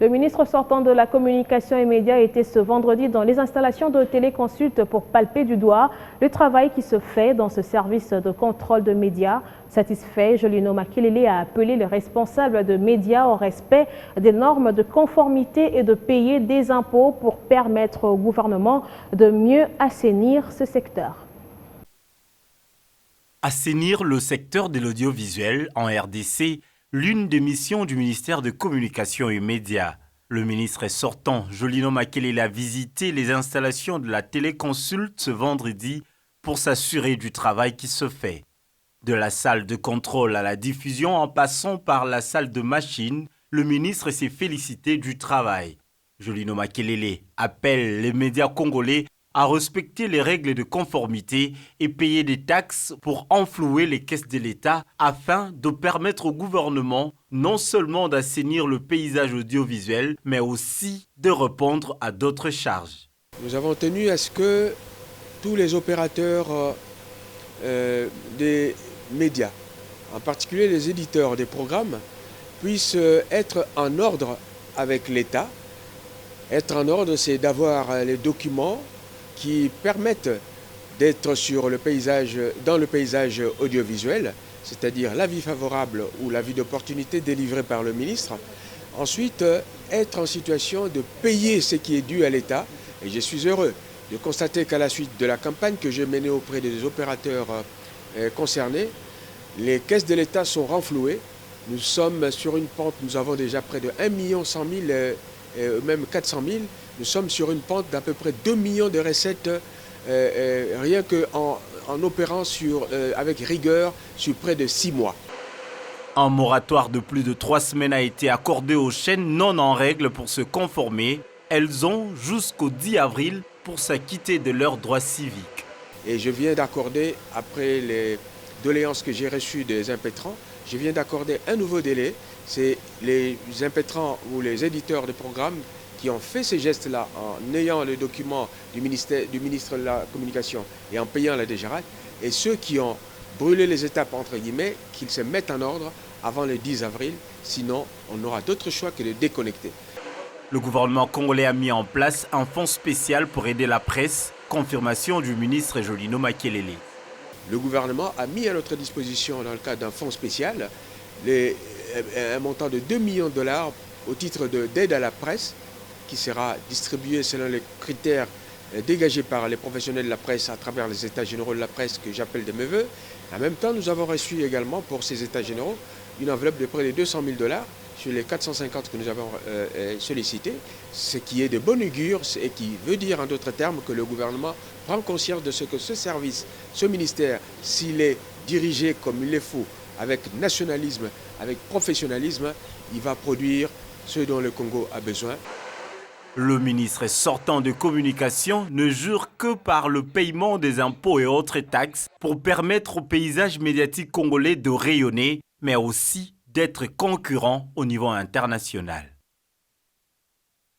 Le ministre sortant de la Communication et Médias était ce vendredi dans les installations de Téléconsult pour palper du doigt le travail qui se fait dans ce service de contrôle de médias. Satisfait, Jolino Makelele a appelé les responsables de médias au respect des normes de conformité et de payer des impôts pour permettre au gouvernement de mieux assainir ce secteur. Assainir le secteur de l'audiovisuel en RDC, l'une des missions du ministère de Communication et Médias. Le ministre sortant, Jolino Makelele, a visité les installations de la Téléconsult ce vendredi pour s'assurer du travail qui se fait. De la salle de contrôle à la diffusion en passant par la salle de machine, le ministre s'est félicité du travail. Jolino Makelele appelle les médias congolais à respecter les règles de conformité et payer des taxes pour enflouer les caisses de l'État afin de permettre au gouvernement non seulement d'assainir le paysage audiovisuel, mais aussi de répondre à d'autres charges. Nous avons tenu à ce que tous les opérateurs des médias, en particulier les éditeurs des programmes, puissent être en ordre avec l'État. Être en ordre, c'est d'avoir les documents qui permettent d'être dans le paysage audiovisuel, c'est-à-dire l'avis favorable ou l'avis d'opportunité délivré par le ministre. Ensuite, être en situation de payer ce qui est dû à l'État. Et je suis heureux de constater qu'à la suite de la campagne que j'ai menée auprès des opérateurs concernés, les caisses de l'État sont renflouées. Nous sommes sur une pente, nous avons déjà près de 1 100 000, même 400 000. Nous sommes sur une pente d'à peu près 2 millions de recettes, rien qu'en opérant avec rigueur sur près de 6 mois. Un moratoire de plus de 3 semaines a été accordé aux chaînes non en règle pour se conformer. Elles ont jusqu'au 10 avril pour s'acquitter de leurs droits civiques. Et je viens d'accorder, après les doléances que j'ai reçues des impétrants, je viens d'accorder un nouveau délai. C'est les impétrants ou les éditeurs de programmes qui ont fait ces gestes-là en ayant le document du ministre de la Communication et en payant la DGRAD, et ceux qui ont brûlé les étapes, entre guillemets, qu'ils se mettent en ordre avant le 10 avril, sinon on n'aura d'autre choix que de déconnecter. Le gouvernement congolais a mis en place un fonds spécial pour aider la presse, confirmation du ministre Jolino Makelele. Le gouvernement a mis à notre disposition, dans le cadre d'un fonds spécial, un montant de 2 millions de dollars au titre d'aide à la presse, qui sera distribué selon les critères dégagés par les professionnels de la presse à travers les états généraux de la presse que j'appelle de mes voeux. En même temps, nous avons reçu également pour ces états généraux une enveloppe de près de 200 000 dollars sur les 450 que nous avons sollicités, ce qui est de bon augure et qui veut dire en d'autres termes que le gouvernement prend conscience de ce que ce service, ce ministère, s'il est dirigé comme il le faut, avec nationalisme, avec professionnalisme, il va produire ce dont le Congo a besoin. Le ministre sortant de Communication ne jure que par le paiement des impôts et autres taxes pour permettre au paysage médiatique congolais de rayonner, mais aussi d'être concurrent au niveau international.